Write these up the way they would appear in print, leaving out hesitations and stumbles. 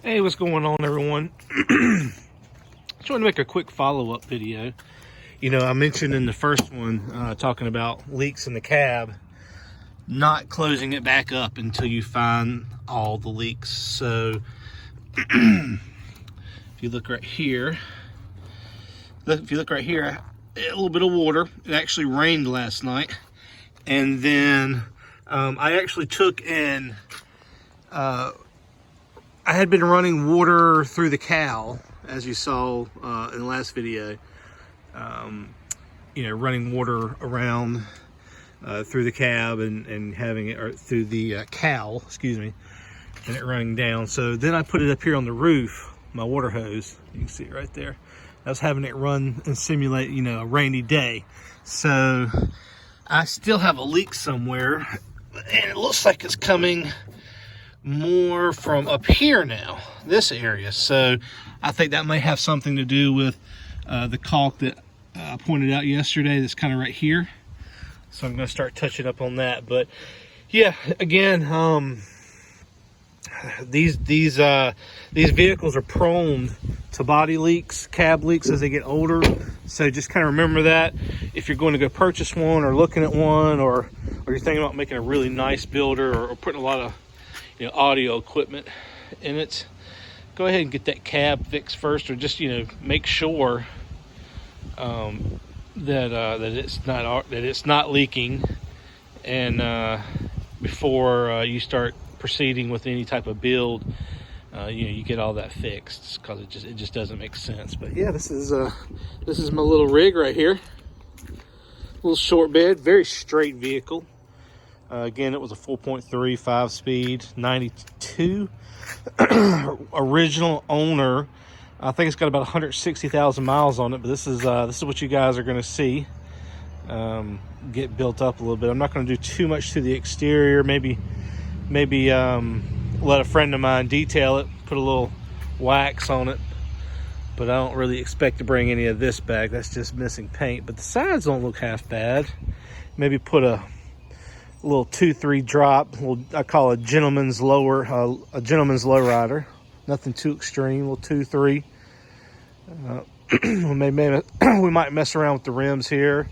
Hey, what's going on, everyone? Just want to make a quick follow-up video. You know, I mentioned in the first one, talking about leaks in the cab, not closing it back up until you find all the leaks. So, if you look right here, a little bit of water. It actually rained last night. And then I actually took and I had been running water through the cowl, as you saw in the last video. You know, running water around through the cab and having it, or through the cowl, excuse me, and it running down. So then I put it up here on the roof, my water hose. You can see it right there. I was having it run and simulate, you know, a rainy day. So I still have a leak somewhere, and it looks like it's coming more from up here now, this area. So I think that may have something to do with the caulk that I pointed out yesterday, that's kind of right here. So I'm going to start touching up on that. But yeah, again, these vehicles are prone to body leaks, cab leaks as they get older. So just kind of remember that if you're going to go purchase one, or looking at one, or you're thinking about making a really nice builder, or putting a lot of, you know, audio equipment in it, go ahead and get that cab fixed first, or just, you know, make sure that it's not leaking, and before you start proceeding with any type of build, you know, you get all that fixed, because it just doesn't make sense. But yeah, this is my little rig right here. Little short bed, very straight vehicle. Again, it was a 4.3 5-speed 92. Original owner, I think it's got about 160,000 miles on it. But this is what you guys are going to see get built up a little bit. I'm not going to do too much to the exterior. Maybe let a friend of mine detail it, put a little wax on it. But I don't really expect to bring any of this back. That's just missing paint. But the sides don't look half bad. Maybe put a little 2-3 drop. I call it a gentleman's lowrider. Nothing too extreme. A little 2-3. Maybe we might mess around with the rims here,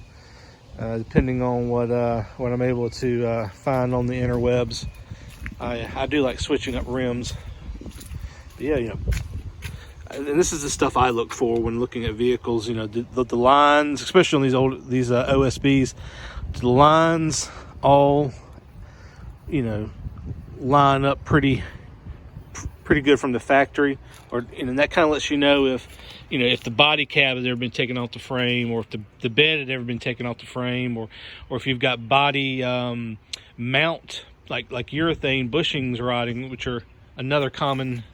depending on what I'm able to find on the interwebs. I do like switching up rims. But yeah, you know, and this is the stuff I look for when looking at vehicles. You know, the lines, especially on these OSBs, the lines all, you know, line up pretty good from the factory, and that kind of lets you know if, you know, if the body cab has ever been taken off the frame, or if the bed had ever been taken off the frame, or if you've got body mount like urethane bushings rotting, which are another common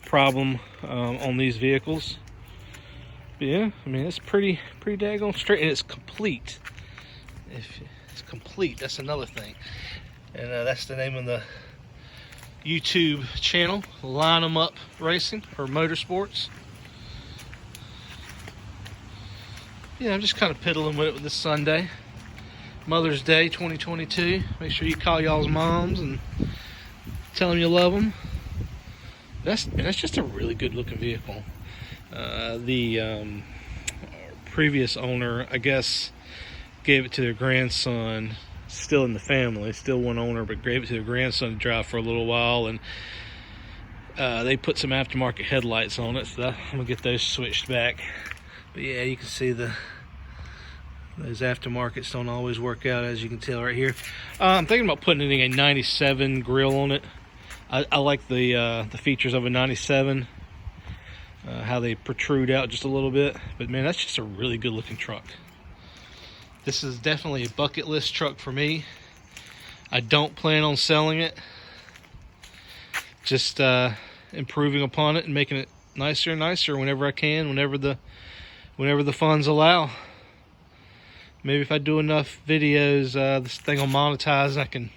problem on these vehicles. But yeah, I mean, it's pretty daggone straight, and it's complete. If it's complete, that's another thing. And that's the name of the YouTube channel, Line 'em Up Racing, or Motorsports. Yeah, I'm just kind of piddling with it this Sunday, Mother's Day 2022. Make sure you call y'all's moms and tell them you love them. That's just a really good looking vehicle. The previous owner, I guess, gave it to their grandson, still in the family, still one owner, but gave it to their grandson to drive for a little while, and they put some aftermarket headlights on it, so I'm gonna get those switched back. But yeah, you can see those aftermarkets don't always work out, as you can tell right here. I'm thinking about putting a 97 grill on it. I like the features of a 97, how they protrude out just a little bit. But man, that's just a really good looking truck. This is definitely a bucket list truck for me. I don't plan on selling it. Just improving upon it and making it nicer and nicer whenever I can, whenever the funds allow. Maybe if I do enough videos, this thing will monetize, and I can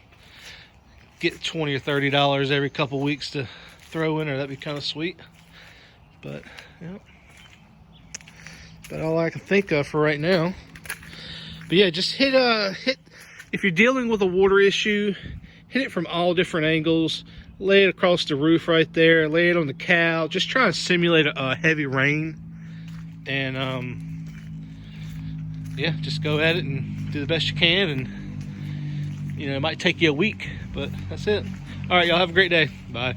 get $20 or $30 every couple weeks to throw in, or that'd be kind of sweet. But yeah, that's all I can think of for right now. But yeah, just hit if you're dealing with a water issue, hit it from all different angles. lay it across the roof right there, lay it on the cow, just try and simulate a heavy rain. And yeah, just go at it and do the best you can. And you know, it might take you a week, but that's it. All right, y'all have a great day. Bye.